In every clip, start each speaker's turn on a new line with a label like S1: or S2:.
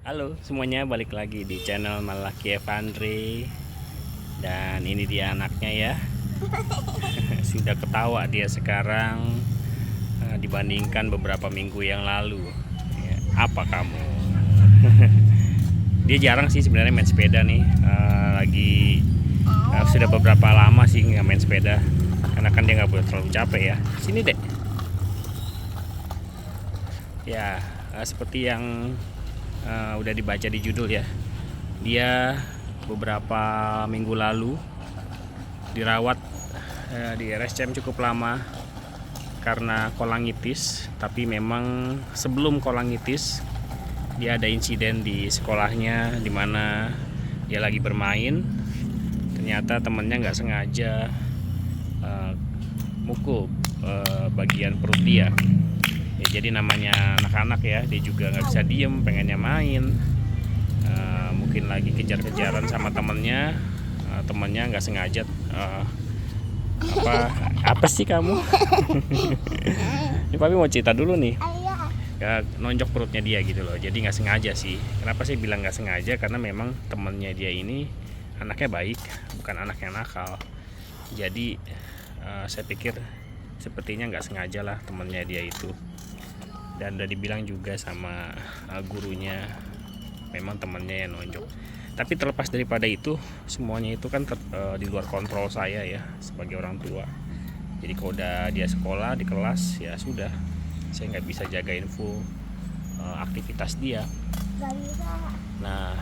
S1: Halo semuanya, balik lagi di channel Malaki Evandre. Dan ini dia anaknya ya. Sudah ketawa dia sekarang dibandingkan beberapa minggu yang lalu ya. Apa kamu? Dia jarang sih sebenarnya main sepeda nih. Sudah beberapa lama sih nggak main sepeda, karena kan dia nggak boleh terlalu capek ya. Sini dek. Ya, seperti yang udah dibaca di judul ya, dia beberapa minggu lalu dirawat di RSCM cukup lama karena kolangitis. Tapi memang sebelum kolangitis dia ada insiden di sekolahnya, dimana dia lagi bermain, ternyata temennya nggak sengaja mukul bagian perut dia. Ya, jadi namanya anak-anak ya, dia juga nggak bisa diem, pengennya main. Mungkin lagi kejar-kejaran sama temennya, temennya nggak sengaja apa sih kamu? Ini papi mau cerita dulu nih. Ya, nonjok perutnya dia gitu loh, jadi nggak sengaja sih. Kenapa sih bilang nggak sengaja? Karena memang temennya dia ini anaknya baik, bukan anak yang nakal. Jadi saya pikir sepertinya nggak sengaja lah temennya dia itu. Dan udah dibilang juga sama gurunya, memang temannya yang nonjok. Tapi terlepas daripada itu, semuanya itu kan di luar kontrol saya ya sebagai orang tua. Jadi kalau udah dia sekolah di kelas, ya sudah, saya nggak bisa jaga info aktivitas dia. Nah,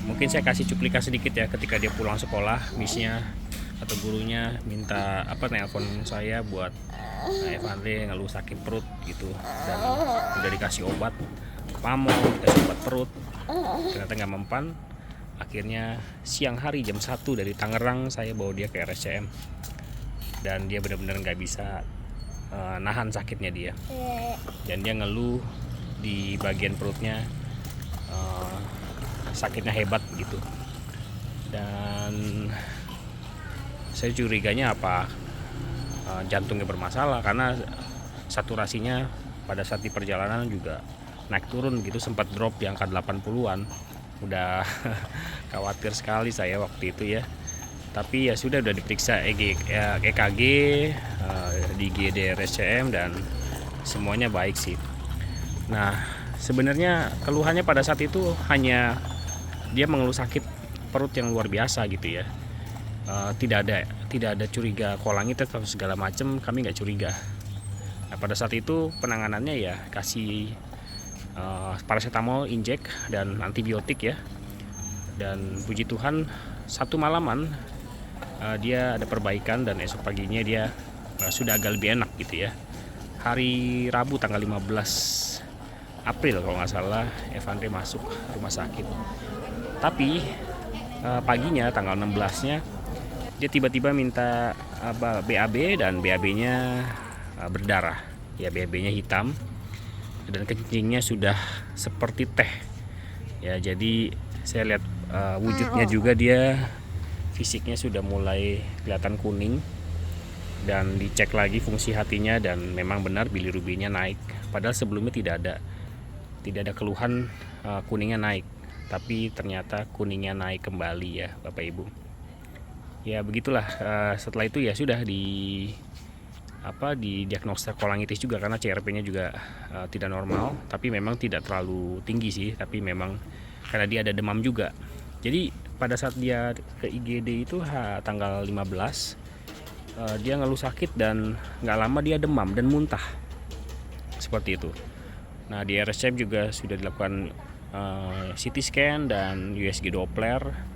S1: mungkin saya kasih cuplikan sedikit ya, ketika dia pulang sekolah, missnya atau gurunya minta nelpon saya buat Evandre ngeluh sakit perut gitu, dan udah dikasih obat pamor, dikasih obat perut, ternyata nggak mempan. Akhirnya siang hari jam 1 dari Tangerang saya bawa dia ke RSCM, dan dia benar-benar nggak bisa nahan sakitnya dia, dan dia ngeluh di bagian perutnya, sakitnya hebat gitu. Dan saya curiganya jantungnya bermasalah, karena saturasinya pada saat di perjalanan juga naik turun gitu, sempat drop di angka 80-an. Udah khawatir sekali saya waktu itu ya. Tapi ya sudah, udah diperiksa EKG, di IGD RSCM, dan semuanya baik sih. Nah, sebenarnya keluhannya pada saat itu hanya dia mengeluh sakit perut yang luar biasa gitu ya. Tidak ada curiga kolangitis atau segala macam, kami nggak curiga. Nah, pada saat itu penanganannya ya kasih paracetamol injek dan antibiotik ya. Dan puji Tuhan satu malaman dia ada perbaikan, dan esok paginya dia sudah agak lebih enak gitu ya. Hari Rabu tanggal 15 April kalau nggak salah Evandre masuk rumah sakit. Tapi paginya tanggal 16-nya dia tiba-tiba minta BAB, dan BAB-nya berdarah ya, BAB-nya hitam, dan kencingnya sudah seperti teh ya. Jadi saya lihat wujudnya juga, dia fisiknya sudah mulai kelihatan kuning, dan dicek lagi fungsi hatinya, dan memang benar bilirubinnya naik. Padahal sebelumnya tidak ada keluhan kuningnya naik, tapi ternyata kuningnya naik kembali ya Bapak Ibu. Ya begitulah. Setelah itu ya sudah didiagnosa kolangitis juga, karena CRP-nya juga tidak normal, tapi memang tidak terlalu tinggi sih, tapi memang karena dia ada demam juga. Jadi pada saat dia ke IGD itu tanggal 15, dia ngeluh sakit, dan nggak lama dia demam dan muntah seperti itu. Nah, di RSCM juga sudah dilakukan CT scan dan USG Doppler,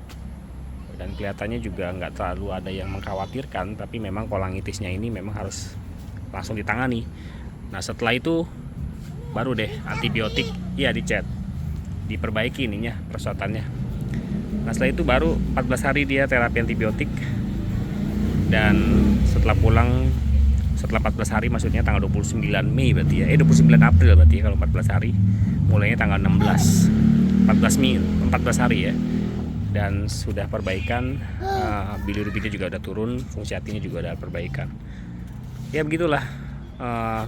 S1: dan kelihatannya juga nggak terlalu ada yang mengkhawatirkan, tapi memang kolangitisnya ini memang harus langsung ditangani. Nah, setelah itu baru deh antibiotik ya dicet, diperbaiki ininya perosotannya. Nah, setelah itu baru 14 hari dia terapi antibiotik, dan setelah pulang setelah 14 hari, maksudnya tanggal 29 Mei berarti ya, 29 April berarti ya, kalau 14 hari mulainya tanggal 16, 14 hari ya. Dan sudah perbaikan, bilirubinnya juga udah turun, fungsi hatinya juga udah perbaikan. Ya begitulah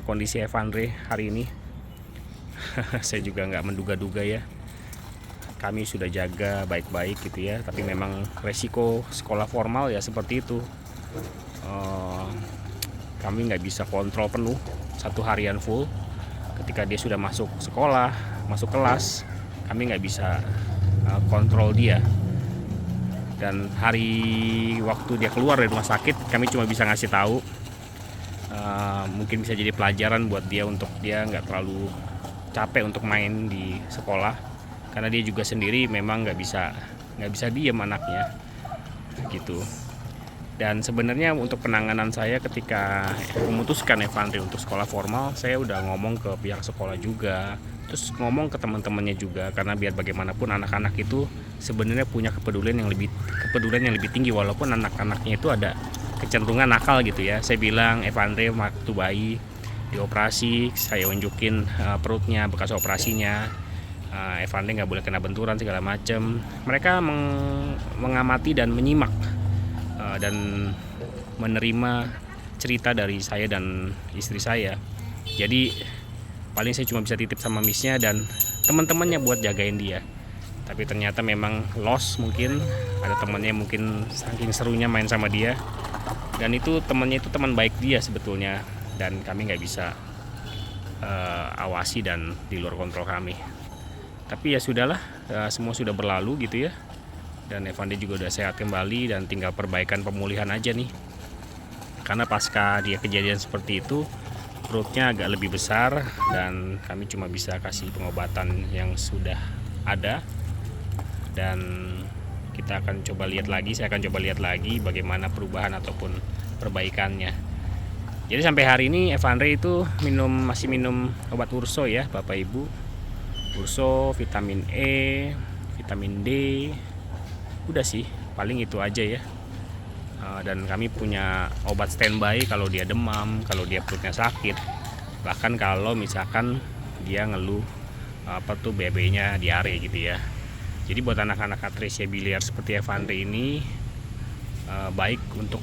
S1: kondisi Evandre hari ini. Saya juga nggak menduga-duga ya, kami sudah jaga baik-baik gitu ya, tapi memang resiko sekolah formal ya seperti itu. Kami nggak bisa kontrol penuh satu harian full. Ketika dia sudah masuk sekolah, masuk kelas, kami nggak bisa kontrol dia. Dan hari waktu dia keluar dari rumah sakit, kami cuma bisa ngasih tahu. Mungkin bisa jadi pelajaran buat dia untuk dia nggak terlalu capek untuk main di sekolah, karena dia juga sendiri memang nggak bisa diem anaknya gitu. Dan sebenarnya untuk penanganan saya ketika memutuskan Evandri untuk sekolah formal, saya udah ngomong ke pihak sekolah juga, terus ngomong ke teman-temannya juga, karena biar bagaimanapun anak-anak itu sebenarnya punya kepedulian yang lebih tinggi, walaupun anak-anaknya itu ada kecenderungan nakal gitu ya. Saya bilang Evandri waktu bayi dioperasi, saya unjukin perutnya, bekas operasinya. Evandri nggak boleh kena benturan segala macam. Mereka mengamati dan menyimak dan menerima cerita dari saya dan istri saya. Jadi paling saya cuma bisa titip sama missnya dan teman-temannya buat jagain dia. Tapi ternyata memang loss, mungkin ada temannya mungkin saking serunya main sama dia, dan itu temannya itu teman baik dia sebetulnya, dan kami nggak bisa awasi dan di luar kontrol kami. Tapi ya sudahlah, semua sudah berlalu gitu ya. Dan Evandri juga udah sehat kembali dan tinggal perbaikan pemulihan aja nih. Karena pasca dia kejadian seperti itu, perutnya agak lebih besar dan kami cuma bisa kasih pengobatan yang sudah ada. Dan kita akan coba lihat lagi, saya akan coba lihat lagi bagaimana perubahan ataupun perbaikannya. Jadi sampai hari ini Evandri itu masih minum obat urso ya Bapak Ibu. Urso, vitamin E, vitamin D. Udah sih, paling itu aja ya. Dan kami punya obat standby kalau dia demam, kalau dia perutnya sakit, bahkan kalau misalkan dia ngeluh BB-nya diare gitu ya. Jadi buat anak-anak atresia biliar seperti Evandri ini baik untuk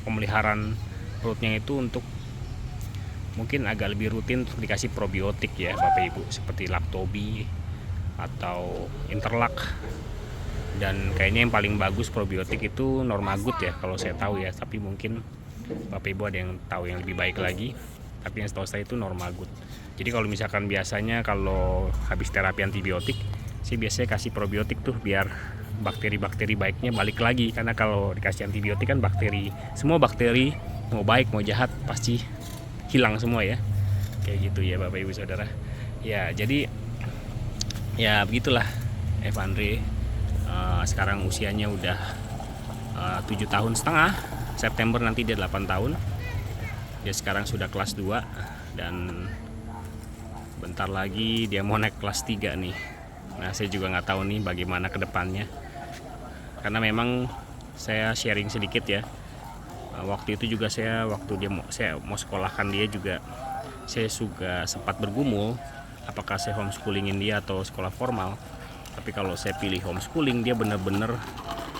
S1: pemeliharaan perutnya itu, untuk mungkin agak lebih rutin untuk dikasih probiotik ya Bapak Ibu, seperti Lactobi atau Interlac. Dan kayaknya yang paling bagus probiotik itu Normagut ya kalau saya tahu ya, tapi mungkin Bapak Ibu ada yang tahu yang lebih baik lagi. Tapi yang setahu saya itu Normagut. Jadi kalau misalkan biasanya kalau habis terapi antibiotik, saya biasanya kasih probiotik tuh biar bakteri-bakteri baiknya balik lagi. Karena kalau dikasih antibiotik kan semua bakteri mau baik mau jahat pasti hilang semua ya. Kayak gitu ya Bapak Ibu Saudara. Ya jadi ya begitulah Evandri. Sekarang usianya udah 7,5 tahun. September nanti dia 8 tahun. Dia sekarang sudah kelas 2 dan bentar lagi dia mau naik kelas 3 nih. Nah saya juga nggak tahu nih bagaimana ke depannya, karena memang saya sharing sedikit ya. Waktu itu juga saya mau sekolahkan dia juga, saya juga sempat bergumul apakah saya homeschoolingin dia atau sekolah formal. Tapi kalau saya pilih homeschooling, dia benar-benar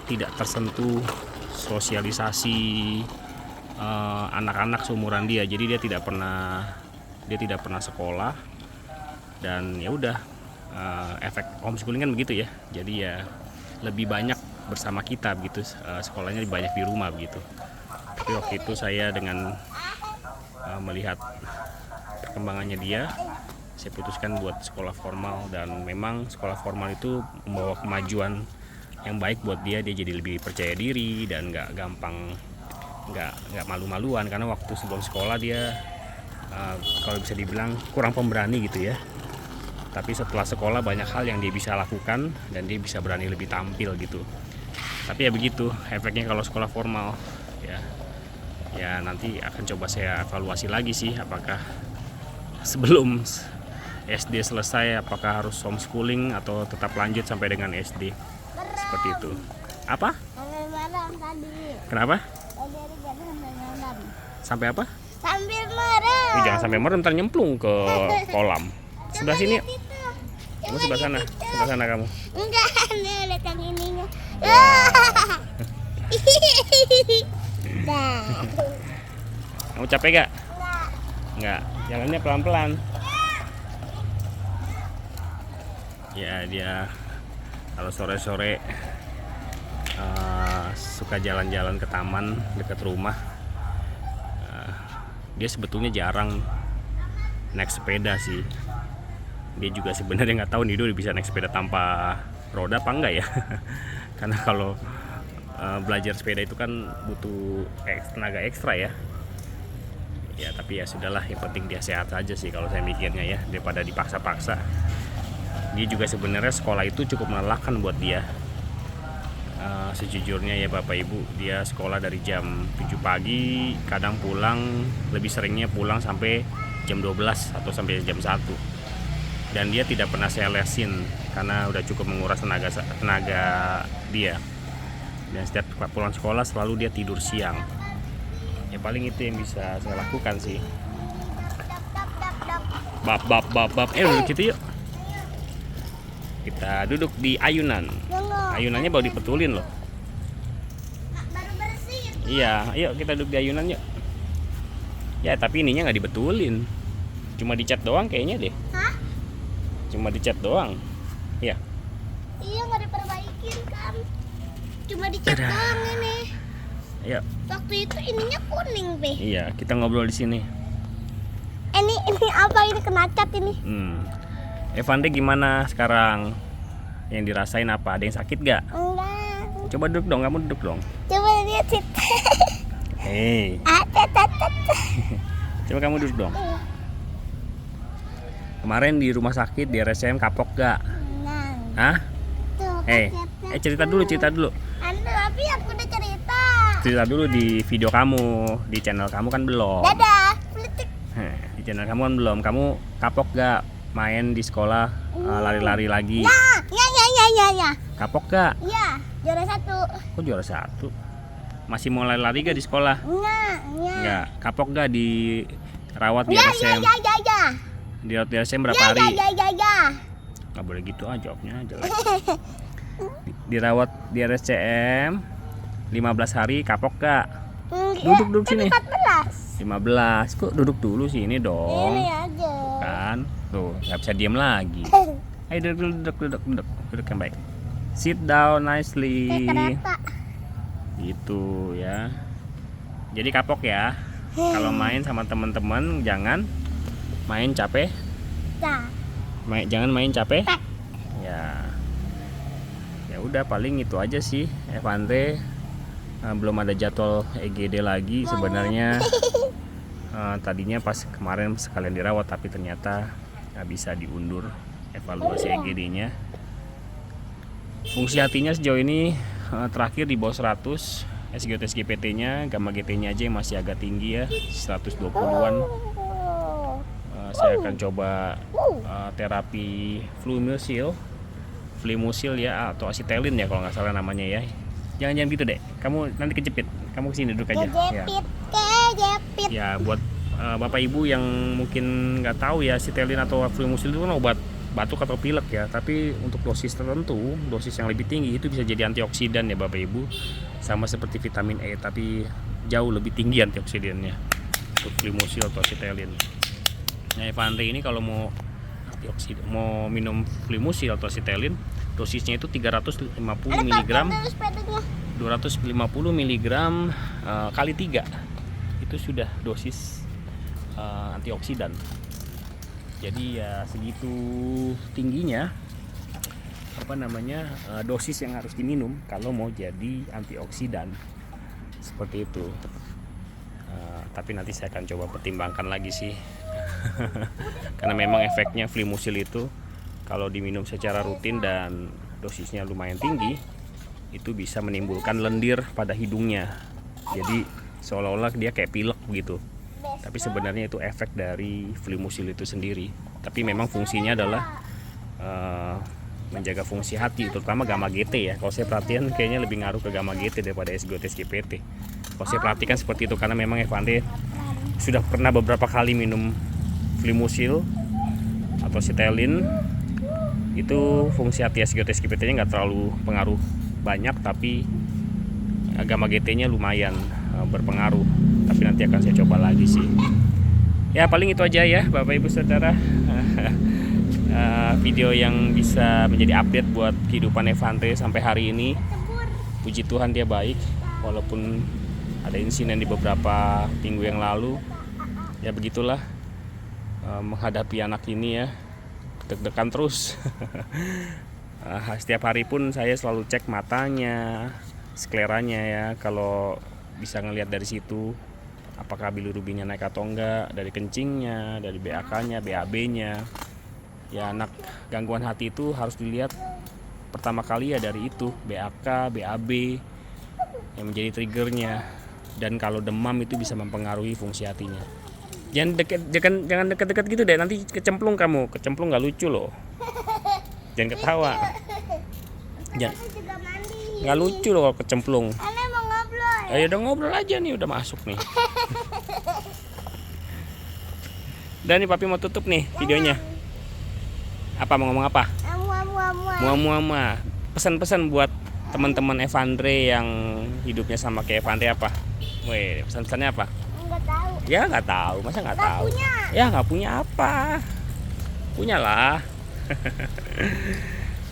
S1: tidak tersentuh sosialisasi anak-anak seumuran dia. Jadi dia tidak pernah sekolah, dan ya udah efek homeschooling kan begitu ya. Jadi ya lebih banyak bersama kita begitu, sekolahnya lebih banyak di rumah begitu. Tapi waktu itu saya dengan melihat perkembangannya dia, saya putuskan buat sekolah formal. Dan memang sekolah formal itu membawa kemajuan yang baik buat dia. Dia jadi lebih percaya diri dan nggak malu-maluan, karena waktu sebelum sekolah dia kalau bisa dibilang kurang pemberani gitu ya. Tapi setelah sekolah banyak hal yang dia bisa lakukan dan dia bisa berani lebih tampil gitu. Tapi ya begitu efeknya kalau sekolah formal ya nanti akan coba saya evaluasi lagi sih, apakah sebelum SD selesai apakah harus homeschooling atau tetap lanjut sampai dengan SD. Seperti itu. Apa? Kenapa? Sampai apa?
S2: Sambil merem.
S1: Jangan sampai merem, ntar nyemplung ke kolam. Sebelah sini. Kamu sebelah sana. Sebelah sana kamu.
S2: Enggak, lihat yang ininya.
S1: Kamu capek gak? Enggak. Jalannya pelan-pelan. Ya dia kalau sore-sore suka jalan-jalan ke taman dekat rumah. Dia sebetulnya jarang naik sepeda sih. Dia juga sebenarnya nggak tahu nih dia bisa naik sepeda tanpa roda apa enggak ya. Karena kalau belajar sepeda itu kan butuh tenaga ekstra ya. Ya tapi ya sudahlah, yang penting dia sehat saja sih kalau saya mikirnya ya, daripada dipaksa-paksa. Dia juga sebenarnya sekolah itu cukup melelahkan buat dia. Sejujurnya ya Bapak Ibu, dia sekolah dari jam 7 pagi, kadang pulang, lebih seringnya pulang sampai jam 12 atau sampai jam 1. Dan dia tidak pernah saya lesin karena udah cukup menguras tenaga dia. Dan setiap pulang sekolah selalu dia tidur siang. Ya paling itu yang bisa saya lakukan sih. Bab. Duduk situ yuk. Kita duduk di ayunan. Ayunannya baru dibetulin loh.
S2: Baru bersih.
S1: Iya, ayo kita duduk di ayunan yuk. Ya tapi ininya nggak dibetulin. Cuma dicat doang kayaknya deh.
S2: Hah?
S1: Cuma dicat doang. Iya.
S2: Iya, nggak diperbaikin kan. Cuma dicat doang ini.
S1: Ayo.
S2: Waktu itu ininya kuning, Be.
S1: Iya, kita ngobrol di sini.
S2: Ini apa ini, kena cat ini?
S1: Evande gimana sekarang? Yang dirasain apa? Ada yang sakit gak?
S2: Enggak.
S1: Coba duduk dong, kamu duduk dong.
S2: Coba lihat sih.
S1: Hei, coba kamu duduk dong. Kemarin di rumah sakit di RSCM kapok gak?
S2: Nah,
S1: Hah?
S2: tuh.
S1: Cerita dulu.
S2: Tapi aku udah cerita.
S1: Cerita dulu di video kamu, di channel kamu kan belum.
S2: Dadah. Politik.
S1: Di channel kamu kan belum. Kamu kapok gak main di sekolah, lari-lari lagi?
S2: Ya.
S1: Kapok gak?
S2: Ya, juara 1.
S1: Kok juara 1? Masih mau lari-lari gak di sekolah? Enggak. Kapok gak dirawat di RSCM?
S2: Ya.
S1: Dirawat di RSCM berapa hari?
S2: Ya.
S1: Nggak boleh gitu aja, jawabnya jelek. Dirawat di RSCM 15 hari, kapok gak? Duduk sini.
S2: 14.
S1: 15. Kok duduk dulu sih, ini dong.
S2: Ini aja.
S1: Kan? Tuh, nggak bisa diem lagi. Ayo duduk yang baik. Sit down nicely.
S2: Kayak kereta.
S1: Gitu ya. Jadi kapok ya. Kalau main sama teman-teman jangan main capek.
S2: Nah,
S1: Jangan main capek.
S2: Pak.
S1: Ya udah paling itu aja sih Evande. Belum ada jadwal EGD lagi sebenarnya. Tadinya pas kemarin sekalian dirawat tapi ternyata nggak bisa diundur evaluasi EGD-nya. Fungsi hatinya sejauh ini terakhir di bawah 100. SGOT-SGPT-nya, gamma GT-nya aja yang masih agak tinggi ya, 120-an. Saya akan coba terapi Fluimusil ya, atau asitelin ya kalau nggak salah namanya ya. Jangan gitu deh, kamu nanti kejepit. Kamu kesini duduk aja.
S2: kejepit.
S1: Ya buat bapak ibu yang mungkin nggak tahu ya, asitelin atau Fluimusil itu kan obat batuk atau pilek ya. Tapi untuk dosis tertentu, dosis yang lebih tinggi itu bisa jadi antioksidan ya bapak ibu. Sama seperti vitamin E, tapi jauh lebih tinggi antioksidannya untuk Fluimusil atau asitelin. Nah, Evande ini kalau mau minum Fluimusil atau asitelin, dosisnya itu 350 mg, 250 mg kali 3. Itu sudah dosis antioksidan. Jadi ya segitu tingginya dosis yang harus diminum kalau mau jadi antioksidan seperti itu. Tapi nanti saya akan coba pertimbangkan lagi sih. Karena memang efeknya Fluimusil itu kalau diminum secara rutin dan dosisnya lumayan tinggi, itu bisa menimbulkan lendir pada hidungnya. Jadi seolah-olah dia kayak pilek begitu. Tapi sebenarnya itu efek dari Fluimusil itu sendiri. Tapi memang fungsinya adalah menjaga fungsi hati, terutama gamma GT ya. Kalau saya perhatian kayaknya lebih ngaruh ke gamma GT daripada SGOT-SGPT. Kalau saya perhatikan seperti itu, karena memang Evande sudah pernah beberapa kali minum Fluimusil atau asitelin. Itu fungsi hati SGOT-SGPT-nya nggak terlalu pengaruh banyak, tapi gamma GT-nya lumayan berpengaruh. Tapi nanti akan saya coba lagi sih. Ya paling itu aja ya Bapak Ibu Saudara. video yang bisa menjadi update buat kehidupan Evandre sampai hari ini.
S2: Tebur.
S1: Puji Tuhan dia baik, walaupun ada insiden di beberapa minggu yang lalu. Ya begitulah menghadapi anak ini ya, deg-degan terus. Setiap hari pun saya selalu cek matanya, skleranya ya, kalau bisa ngelihat dari situ apakah bilirubinnya naik atau enggak, dari kencingnya, dari BAK-nya, BAB-nya. Ya, anak gangguan hati itu harus dilihat pertama kali ya dari itu, BAK, BAB yang menjadi triggernya. Dan kalau demam itu bisa mempengaruhi fungsi hatinya. Jangan dekat-dekat gitu deh, nanti kecemplung kamu. Kecemplung nggak lucu loh. Jangan ketawa. Jangan,
S2: Aku juga mandi.
S1: nggak lucu loh kalau kecemplung.
S2: Aneh mau ngobrol.
S1: Ayo udah ngobrol aja nih, udah masuk nih. Dan nih papi mau tutup nih videonya. Apa mau ngomong apa? Muah-muah. Pesan-pesan buat teman-teman Evandre yang hidupnya sama kayak Evandre apa? Weh, pesan-pesannya apa?
S2: Enggak tahu.
S1: Ya nggak tahu, masa nggak
S2: Nggak
S1: tahu?
S2: punya.
S1: Ya nggak punya apa? Punyalah.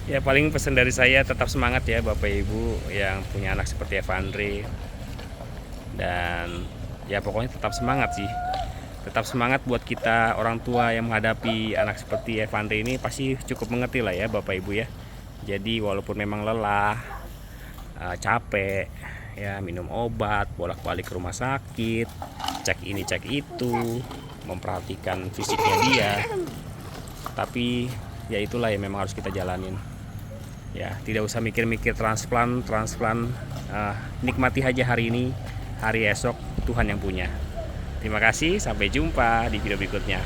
S1: Ya paling pesan dari saya, tetap semangat ya Bapak Ibu yang punya anak seperti Evandre. Dan ya pokoknya tetap semangat sih. Tetap semangat buat kita orang tua yang menghadapi anak seperti Evandre ini, pasti cukup mengerti lah ya Bapak Ibu ya. Jadi walaupun memang lelah, capek ya, minum obat, bolak-balik ke rumah sakit, cek ini cek itu, memperhatikan fisiknya dia. Tapi ya itulah yang memang harus kita jalanin. Ya, tidak usah mikir-mikir transplant. Nikmati aja hari ini, hari esok Tuhan yang punya. Terima kasih, sampai jumpa di video berikutnya.